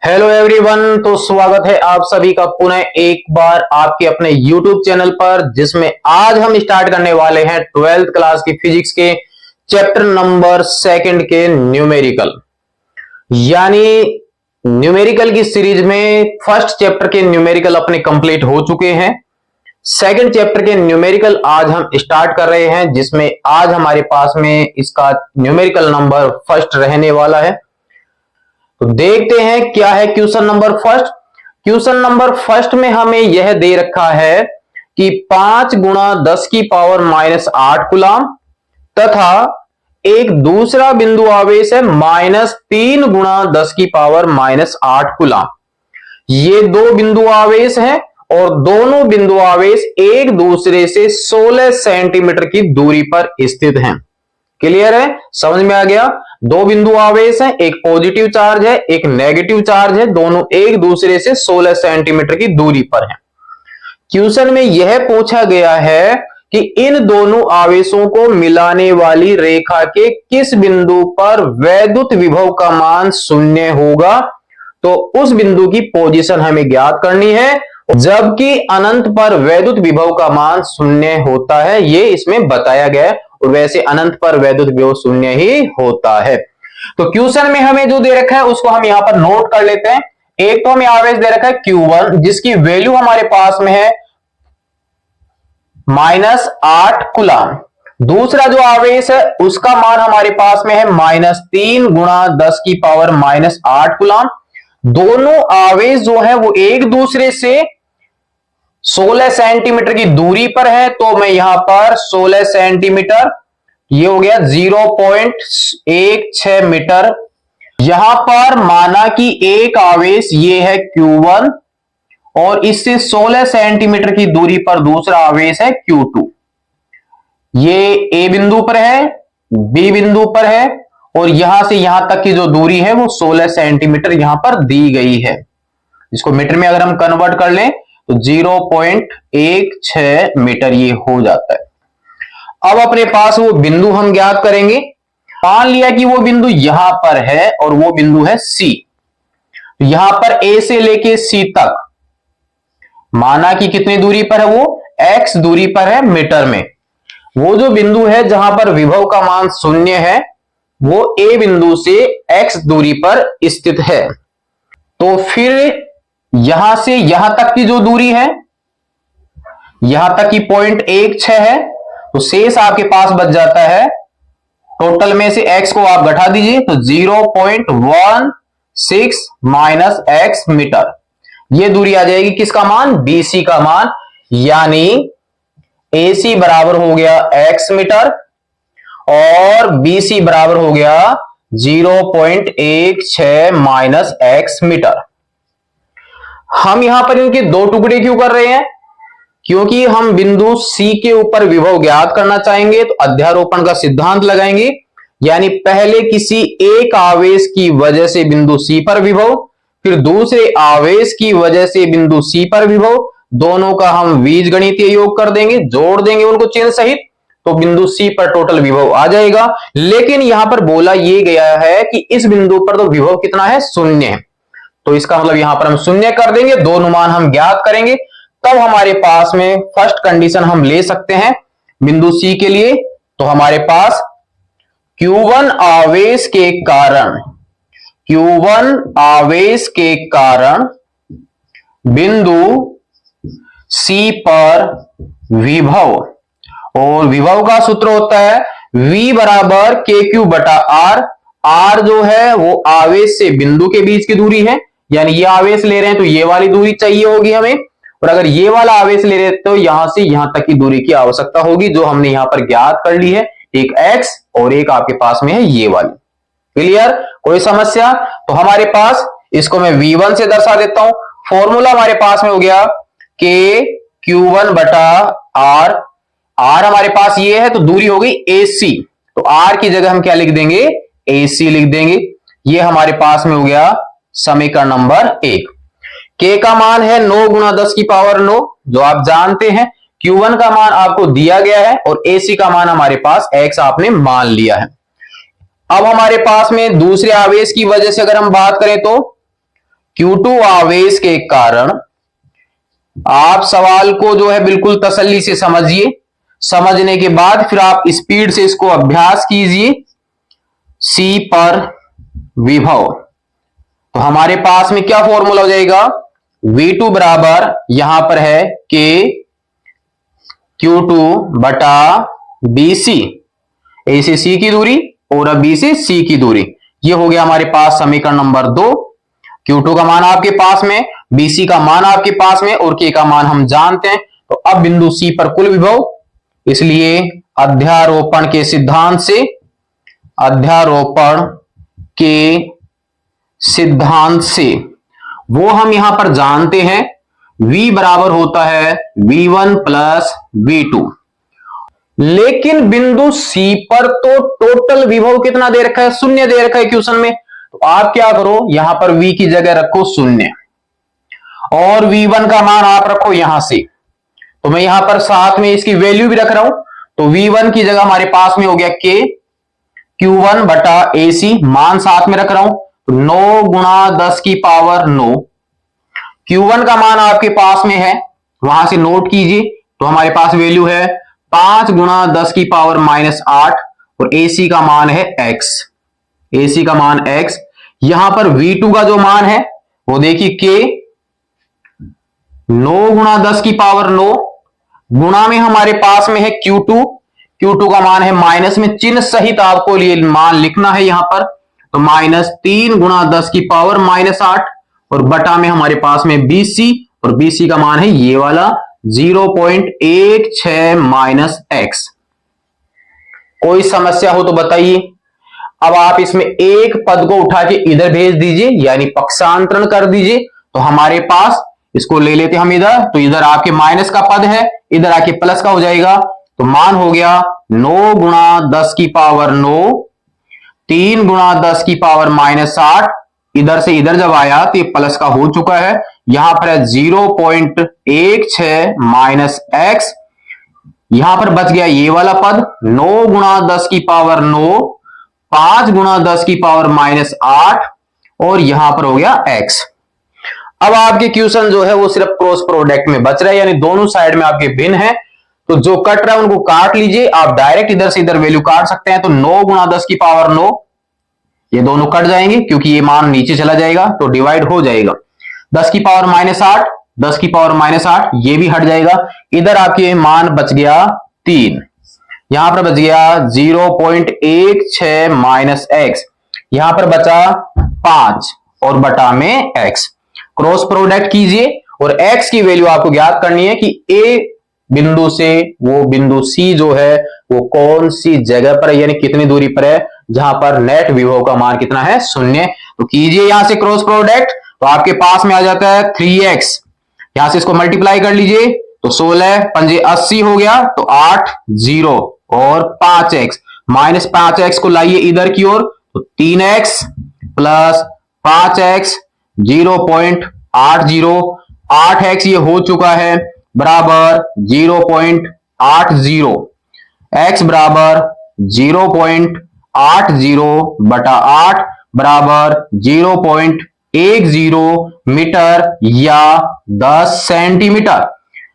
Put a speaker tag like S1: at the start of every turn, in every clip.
S1: Hello everyone. तो स्वागत है आप सभी का पुनः एक बार आपके अपने यूट्यूब चैनल पर, जिसमें आज हम स्टार्ट करने वाले हैं 12th क्लास की फिजिक्स के चैप्टर नंबर 2 के न्यूमेरिकल। यानी न्यूमेरिकल की सीरीज में फर्स्ट चैप्टर के न्यूमेरिकल अपने कंप्लीट हो चुके हैं। सेकंड चैप्टर के न्यूमेरिकल आज हम स्टार्ट कर रहे हैं, जिसमें आज हमारे पास में इसका न्यूमेरिकल नंबर फर्स्ट रहने वाला है। तो देखते हैं क्या है question number first. Question number first में हमें यह दे रखा है कि 5 गुणा 10 की पावर -8 कूलम तथा एक दूसरा बिंदु आवेश है -3 गुणा 10 की पावर -8 कूलम। ये दो बिंदु आवेश हैं और दोनों बिंदु आवेश एक दूसरे से 16 सेंटीमीटर की दूरी पर स्थित हैं। क्लियर है, समझ में आ गया। दो बिंदु आवेश हैं, एक पॉजिटिव चार्ज है एक नेगेटिव चार्ज है, दोनों एक दूसरे से 16 सेंटीमीटर की दूरी पर हैं। क्वेश्चन में यह पूछा गया है कि इन दोनों आवेशों को मिलाने वाली रेखा के किस बिंदु पर वैद्युत विभव का मान 0 होगा। तो उस बिंदु की पोजीशन हमें ज्ञात करनी है, जबकि अनंत पर वैद्युत विभव का मान 0 होता है, ये इसमें बताया गया है। और वैसे अनंत पर वैद्युत विभव 0 ही होता है। तो क्वेश्चन में हमें जो दे रखा है उसको हम यहां पर नोट कर लेते हैं। एक तो हमें आवेश दे रखा है Q1, जिसकी वैल्यू हमारे पास में है -8 कूलम। दूसरा जो आवेश है उसका मान हमारे पास में है -3 गुणा 10 की पावर -8 कूलम। दोनों आवेश जो है वो एक दूसरे से 16 सेंटीमीटर की दूरी पर है। तो मैं यहां पर 16 सेंटीमीटर, ये हो गया 0.16 मीटर। यहां पर माना कि एक आवेश ये है Q1 और इससे 16 सेंटीमीटर की दूरी पर दूसरा आवेश है Q2। ये A बिंदु पर है, B बिंदु पर है और यहां से यहां तक की जो दूरी है वो 16 सेंटीमीटर यहां पर दी गई है। इसको मीटर में अगर हम कन्वर्ट कर लें तो 0.16 मीटर ये हो जाता है। अब अपने पास वो बिंदु हम ज्ञात करेंगे। मान लिया कि वो बिंदु यहां पर है और वो बिंदु है C। यहां पर A से लेके C तक माना कि कितनी दूरी पर है, वो x दूरी पर है मीटर में। वो जो बिंदु है जहां पर विभव का मान 0 है वो A बिंदु से x दूरी पर स्थित है। तो फिर यहां से यहां तक की जो दूरी है, यहां तक की 0.16 है, तो शेष आपके पास बच जाता है, टोटल में से x को आप घटा दीजिए तो 0.16 माइनस x मीटर। यह दूरी आ जाएगी किसका मान, BC का मान। यानी AC बराबर हो गया x मीटर और BC बराबर हो गया 0.16 माइनस x मीटर। हम यहां पर इनके दो टुकड़े क्यों कर रहे हैं, क्योंकि हम बिंदु C के ऊपर विभव ज्ञात करना चाहेंगे। तो अध्यारोपण का सिद्धांत लगाएंगे, यानी पहले किसी एक आवेश की वजह से बिंदु C पर विभव, फिर दूसरे आवेश की वजह से बिंदु C पर विभव, दोनों का हम बीजगणितीय योग कर देंगे, जोड़ देंगे उनको चिन्ह सहित, तो बिंदु C पर टोटल विभव आ जाएगा। लेकिन यहां पर बोला यह गया है कि इस बिंदु पर तो विभव कितना है, 0 है। तो इसका मतलब यहां पर हम 0 कर देंगे, दोनों मान हम ज्ञात करेंगे, तब हमारे पास में फर्स्ट कंडीशन हम ले सकते हैं बिंदु C के लिए। तो हमारे पास Q1 आवेश के कारण बिंदु C पर विभव, और विभव का सूत्र होता है V बराबर KQ बटा R। R जो है वो आवेश से बिंदु के बीच की दूरी है, यानी ये आवेश ले रहे हैं तो ये वाली दूरी चाहिए होगी हमें, और अगर ये वाला आवेश ले रहे हैं तो यहां से यहां तक की दूरी की आवश्यकता होगी, जो हमने यहां पर ज्ञात कर ली है, एक x और एक आपके पास में है ये वाली। क्लियर, कोई समस्या। तो हमारे पास इसको मैं V1 से दर्शा देता हूं। फॉर्मूला हमारे पास में हो गया KQ1 बटा R। R हमारे पास ये है तो दूरी हो गई AC, तो R की जगह हम क्या लिख देंगे, AC लिख देंगे। ये हमारे पास में हो गया समीकरण नंबर 1। K का मान है 9 गुणा 10 की पावर 9, जो आप जानते हैं। Q1 का मान आपको दिया गया है और AC का मान हमारे पास x आपने मान लिया है। अब हमारे पास में दूसरे आवेश की वजह से अगर हम बात करें तो Q2 आवेश के कारण आप सवाल को जो है बिल्कुल तसल्ली से समझिए, समझने के बाद फिर आप स्पीड से इसको अभ्यास कीजिए। C पर विभव, तो हमारे पास में क्या फॉर्मूला हो जाएगा, V2 बराबर यहां पर है K Q2 बटा BC, A से C की दूरी और अब B से C की दूरी। ये हो गया हमारे पास समीकरण नंबर 2। Q2 का मान आपके पास में, BC का मान आपके पास में और K का मान हम जानते हैं। तो अब बिंदु C पर कुल विभव, इसलिए अध्यारोपण के सिद्धांत से, अध्यारोपण के सिद्धांत से वो हम यहां पर जानते हैं, V बराबर होता है V1 प्लस V2। लेकिन बिंदु C पर तो टोटल विभव कितना दे रखा है, शून्य दे रखा है क्वेश्चन में। तो आप क्या करो, यहां पर V की जगह रखो शून्य और V1 का मान आप रखो यहां से। तो मैं यहां पर साथ में इसकी वैल्यू भी रख रहा हूं। तो V1 की जगह हमारे पास में हो गया K Q1 बटा AC, मान साथ में रख रहा हूं। तो 9 गुणा 10 की पावर 9, Q1 का मान आपके पास में है, वहां से नोट कीजिए। तो हमारे पास वैल्यू है 5 गुणा 10 की पावर -8 और AC का मान है X, AC का मान X। यहां पर V2 का जो मान है वो देखिए K 9 गुणा 10 की पावर 9 गुणा में हमारे पास में है Q2, Q2 का मान है माइनस में चिन्ह सहित आपको ये मान लिखना है यहां पर। तो -3 गुणा 10 की पावर -8 और बटा में हमारे पास में BC और BC का मान है ये वाला 0.16 -x। कोई समस्या हो तो बताइए। अब आप इसमें एक पद को उठा के इधर भेज दीजिए, यानी पक्षांतरण कर दीजिए। तो हमारे पास, इसको ले लेते हम इधर, तो इधर आपके माइनस का पद है, इधर आके प्लस का हो जाएगा। तो मान हो गया 9 गुणा 10 की पावर 9, 3 गुणा 10 की पावर -8, इधर से इधर जब आया तो ये प्लस का हो चुका है। यहां पर है 0.16 -x, यहां पर बच गया ये वाला पद 9 गुणा 10 की पावर 9, 5 गुणा 10 की पावर -8 और यहां पर हो गया x। अब आपके क्वेश्चन जो है वो सिर्फ क्रॉस प्रोडक्ट में बच रहा है, यानी दोनों साइड में आपके भिन्न है। तो जो कट रहा है उनको काट लीजिए, आप डायरेक्ट इधर से इधर वैल्यू काट सकते हैं। तो 9 गुणा 10 की पावर 9, ये दोनों कट जाएंगे क्योंकि ये मान नीचे चला जाएगा तो डिवाइड हो जाएगा। 10 की पावर -8, 10 की पावर -8 ये भी हट जाएगा। इधर आपके मान बच गया 3, यहां पर बच गया 0.16 -x, यहां पर बचा 5 और बटा में x। क्रॉस प्रोडक्ट कीजिए और x की वैल्यू आपको ज्ञात करनी है कि A बिंदु से वो बिंदु C जो है वो कौन सी जगह पर है, यानी कितनी दूरी पर है, जहां पर नेट विभव का मान कितना है, शून्य। तो कीजिए यहां से क्रॉस प्रोडक्ट, तो आपके पास में आ जाता है 3x, यहां से इसको मल्टीप्लाई कर लीजिए। तो 16 पंजे 80 हो गया, तो 8 0 और 5x, -5x को लाइए इधर की ओर, तो 3x प्लस 5x 0.80, 8x ये हो चुका है बराबर 0.80, x बराबर 0.80 बटा 8 बराबर 0.10 मीटर या 10 सेंटीमीटर।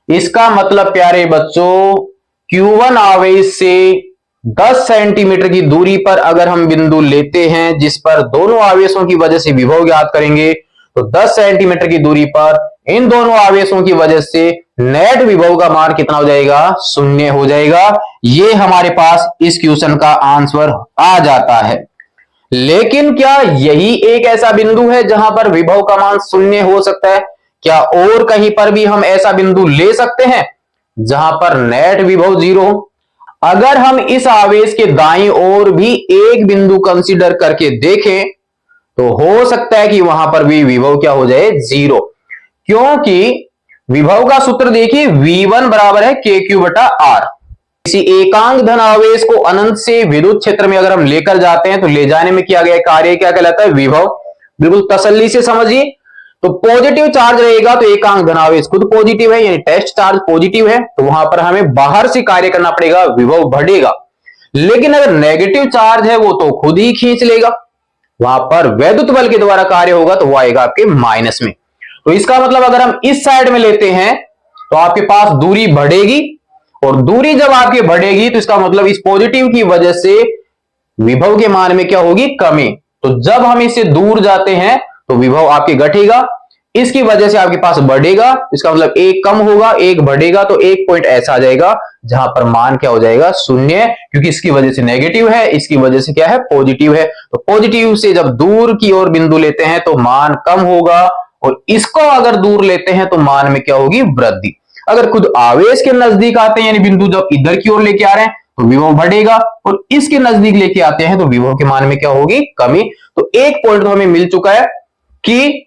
S1: इसका मतलब प्यारे बच्चों, Q1 आवेश से 10 सेंटीमीटर की दूरी पर अगर हम बिंदु लेते हैं जिस पर दोनों आवेशों की वजह से विभव ज्ञात करेंगे, तो 10 सेंटीमीटर की दूरी पर इन दोनों आवेशों की वजह से नेट विभव का मान कितना हो जाएगा, शून्य हो जाएगा। ये हमारे पास इस क्वेश्चन का आंसर आ जाता है। लेकिन क्या यही एक ऐसा बिंदु है जहां पर विभव का मान शून्य हो सकता है? क्या और कहीं पर भी हम ऐसा बिंदु ले सकते हैं जहां पर नेट विभव 0 हो? अगर हम इस आवेश के दाईं ओर भी एक बिंदु कंसीडर करके देखें तो हो सकता है कि वहां पर भी विभव क्या हो जाए, 0, क्योंकि विभव का सूत्र देखिए V1 बराबर है KQ बटा R। किसी एकांक धन आवेश को अनंत से विद्युत क्षेत्र में अगर हम लेकर जाते हैं तो ले जाने में किया गया कार्य क्या कहलाता है, विभव। बिल्कुल तसल्ली से समझिए। तो पॉजिटिव चार्ज रहेगा तो एकांक धन आवेश खुद पॉजिटिव है, यानी टेस्ट चार्ज पॉजिटिव है, तो वहां पर हमें बाहर से कार्य करना पड़ेगा, विभव बढ़ेगा। लेकिन अगर नेगेटिव चार्ज है वो तो खुद ही खींच लेगा। वहां पर वैद्युत बल के द्वारा कार्य होगा तो वो आएगा आपके माइनस में। तो इसका मतलब अगर हम इस साइड में लेते हैं तो आपके पास दूरी बढ़ेगी, और दूरी जब आपकी बढ़ेगी तो इसका मतलब इस पॉजिटिव की वजह से विभव के मान में क्या होगी, कमी। तो जब हम इससे दूर जाते हैं तो विभव आपके घटेगा, इसकी वजह से आपके पास बढ़ेगा, इसका मतलब एक कम होगा एक बढ़ेगा, तो एक पॉइंट ऐसा आ जाएगा जहां पर मान क्या हो जाएगा, शून्य, क्योंकि इसकी वजह से नेगेटिव है, इसकी वजह से क्या है, पॉजिटिव है। तो पॉजिटिव से जब दूर की ओर बिंदु लेते हैं तो मान कम होगा, और इसको अगर दूर लेते हैं तो मान में क्या होगी, वृद्धि। अगर खुद आवेश के नजदीक आते हैं, यानी बिंदु जब इधर की ओर लेके आ रहे हैं तो विभव बढ़ेगा, और इसके नजदीक लेके आते हैं तो विभव के मान में क्या होगी, कमी। तो एक पॉइंट तो हमें मिल चुका है कि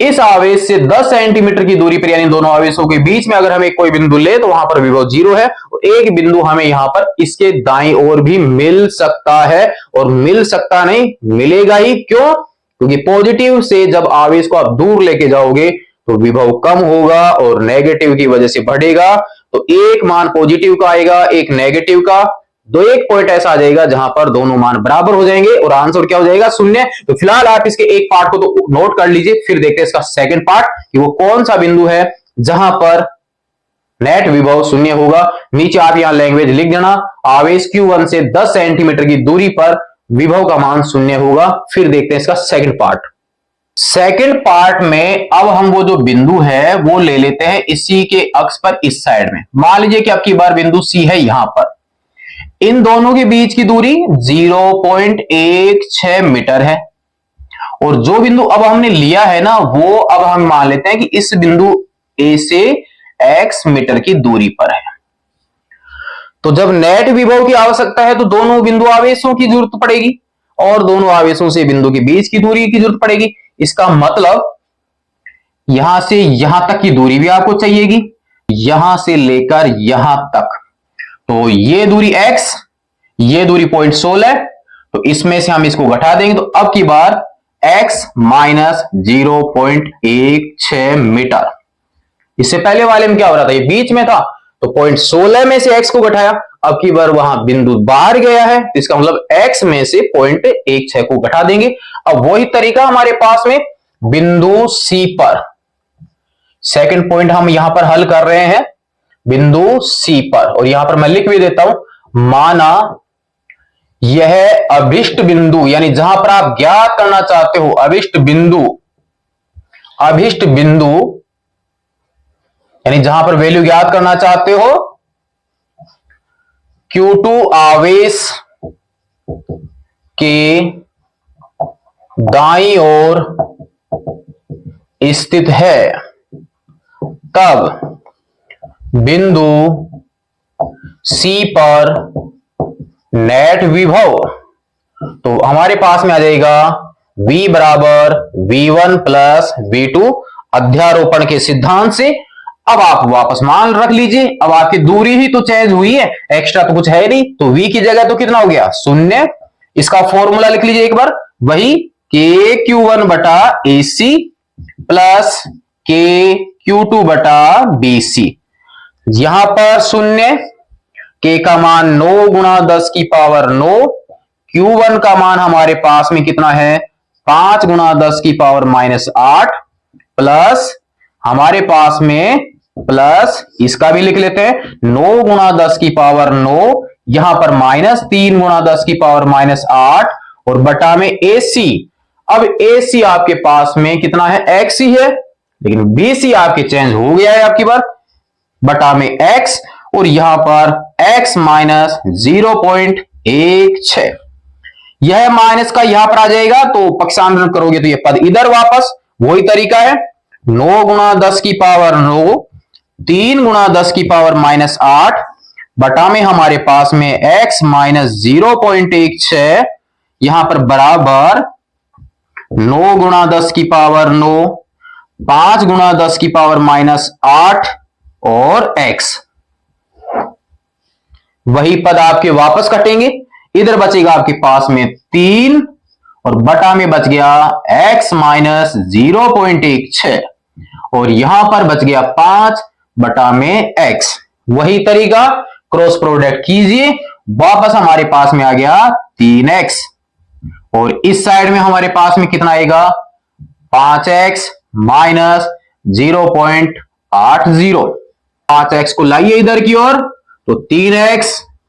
S1: इस आवेश से 10 सेंटीमीटर की दूरी पर, यानी दोनों आवेशों के बीच में अगर हम एक कोई बिंदु ले तो वहां पर विभव 0 है, और एक बिंदु हमें यहां पर इसके दाईं ओर भी मिल सकता है, और मिल सकता नहीं, मिलेगा ही। क्यों? क्योंकि पॉजिटिव से जब आवेश को आप दूर लेके जाओगे तो विभव कम होगा और नेगेटिव की वजह से बढ़ेगा। तो एक मान पॉजिटिव का आएगा, एक नेगेटिव का, दो एक पॉइंट ऐसा आ जाएगा जहां पर दोनों मान बराबर हो जाएंगे और आंसर क्या हो जाएगा, शून्य। तो फिलहाल आप इसके एक पार्ट को तो नोट कर लीजिए, फिर देखते हैं इसका सेकंड पार्ट कि वो कौन सा बिंदु है जहां पर नेट विभव शून्य होगा। नीचे आप यहां लैंग्वेज लिख देना, आवेश Q1 से 10 सेंटीमीटर की दूरी पर विभव का मान शून्य होगा। फिर देखते हैं इसका सेकंड पार्ट। सेकंड पार्ट में अब हम वो जो बिंदु है वो ले लेते हैं इसी के अक्ष पर, इस साइड में। मान लीजिए कि आपकी बार बिंदु C है, यहां पर इन दोनों के बीच की दूरी 0.16 मीटर है, और जो बिंदु अब हमने लिया है ना, वो अब हम मान लेते हैं कि इस बिंदु A से x मीटर की दूरी पर है। तो जब नेट विभव की आवश्यकता है तो दोनों बिंदु आवेशों की जरूरत पड़ेगी, और दोनों आवेशों से बिंदु के बीच की दूरी की जरूरत पड़ेगी। इसका मतलब यहां से यहां तक की दूरी भी आपको चाहिएगी, यहां से लेकर यहां तक। तो ये दूरी x, ये दूरी 0.16, तो इसमें से हम इसको घटा देंगे तो अब की बार x माइनस 0.16 मीटर। इससे पहले वाले में क्या हो रहा था, ये बीच में था, तो 0.16 में से x को घटाया, अब की बार वहां बिंदु बाहर गया है, तो इसका मतलब x में से 0.16 को घटा देंगे। अब वही तरीका हमारे पास में बिंदु C पर, सेकंड पॉइंट हम यहां पर हल कर रहे हैं बिंदु C पर, और यहां पर मैं लिख भी देता हूं, माना यह अभिष्ट बिंदु, यानी जहां पर आप ज्ञात करना चाहते हो अभिष्ट बिंदु, अभिष्ट बिंदु यानी जहां पर वैल्यू ज्ञात करना चाहते हो, Q2 आवेश के दाईं ओर स्थित है, तब बिंदु C पर नेट विभव, तो हमारे पास में आ जाएगा V बराबर V1 प्लस V2 अध्यारोपण के सिद्धांत से। अब आप वापस मान रख लीजिए, अब आपकी दूरी ही तो चेंज हुई है, एक्स्ट्रा तो कुछ है नहीं, तो V की जगह तो कितना हो गया, शून्य। इसका फॉर्मूला लिख लीजिए एक बार, वही KQ1 बटा AC प्लस KQ2 बटा BC। यहां पर शून्य, K का मान 9 गुणा 10 की पावर 9, Q1 का मान हमारे पास में कितना है, 5 गुणा 10 की पावर -8, प्लस हमारे पास में प्लस इसका भी लिख लेते हैं 9 गुणा 10 की पावर 9, यहां पर -3 गुणा 10 की पावर -8, और बटा में AC। अब AC आपके पास में कितना है, x ही है, लेकिन BC आपके चेंज हो गया है आपकी बार, बटा में x, और यहां पर x माइनस 0.16, यह माइनस का यहां पर आ जाएगा, तो पक्षांतरण करोगे तो यह पद इधर वापस, वही तरीका है, 9 गुणा 10 की पावर 9, 3 गुणा 10 की पावर -8, बटा में हमारे पास में x माइनस 0.16, यहां पर बराबर 9 गुणा 10 की पावर 9, 5 गुणा 10 की पावर -8 और x। वही पद आपके वापस कटेंगे, इधर बचेगा आपके पास में 3, और बटा में बच गया x माइनस 0.16, और यहां पर बच गया 5 बटा में x। वही तरीका क्रॉस प्रोडक्ट कीजिए, वापस हमारे पास में आ गया 3x, और इस साइड में हमारे पास में कितना आएगा 5x माइनस 0.80। 5x को लाइए इधर की ओर, तो 3x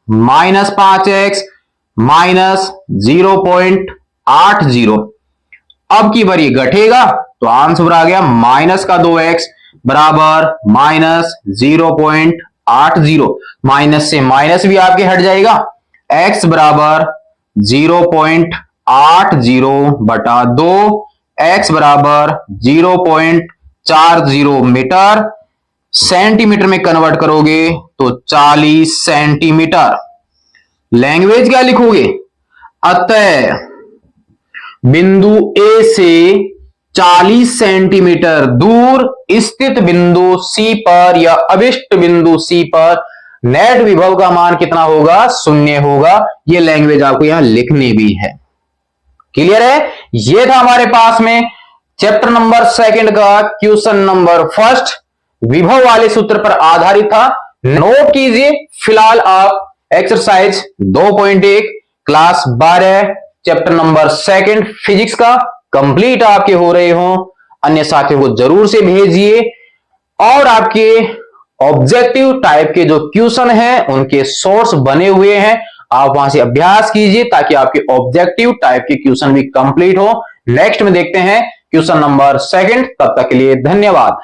S1: माइनस 5x माइनस 0.80। अब की बार ये घटेगा तो आंसर आ गया माइनस का 2x बराबर माइनस 0.80। माइनस से माइनस भी आपके हट जाएगा, x बराबर 0.80 बटा 2, x बराबर 0.40 मीटर। सेंटीमीटर में कन्वर्ट करोगे तो 40 सेंटीमीटर। लैंग्वेज क्या लिखोगे, अतः बिंदु ए से 40 सेंटीमीटर दूर स्थित बिंदु C पर या अभिष्ट बिंदु C पर नेट विभव का मान कितना होगा, 0 होगा। यह लैंग्वेज आपको यहां लिखनी भी है। क्लियर है। यह था हमारे पास में चैप्टर नंबर 2 का क्वेश्चन नंबर 1 विभव वाले सूत्र पर आधारित था। नोट कीजिए। फिलहाल आप exercise 2.1 class 12 chapter number 2 physics का कंप्लीट आपके हो रहे हो। अन्य साथियों को जरूर से भेजिए और आपके ऑब्जेक्टिव टाइप के जो क्वेश्चन हैं उनके सोर्स बने हुए हैं, आप वहां से अभ्यास कीजिए ताकि आपके ऑब्जेक्टिव टाइप के क्वेश्चन भी कंप्लीट हो। नेक्स्ट में देखते हैं क्वेश्चन नंबर 2। तब तक के लिए धन्यवाद।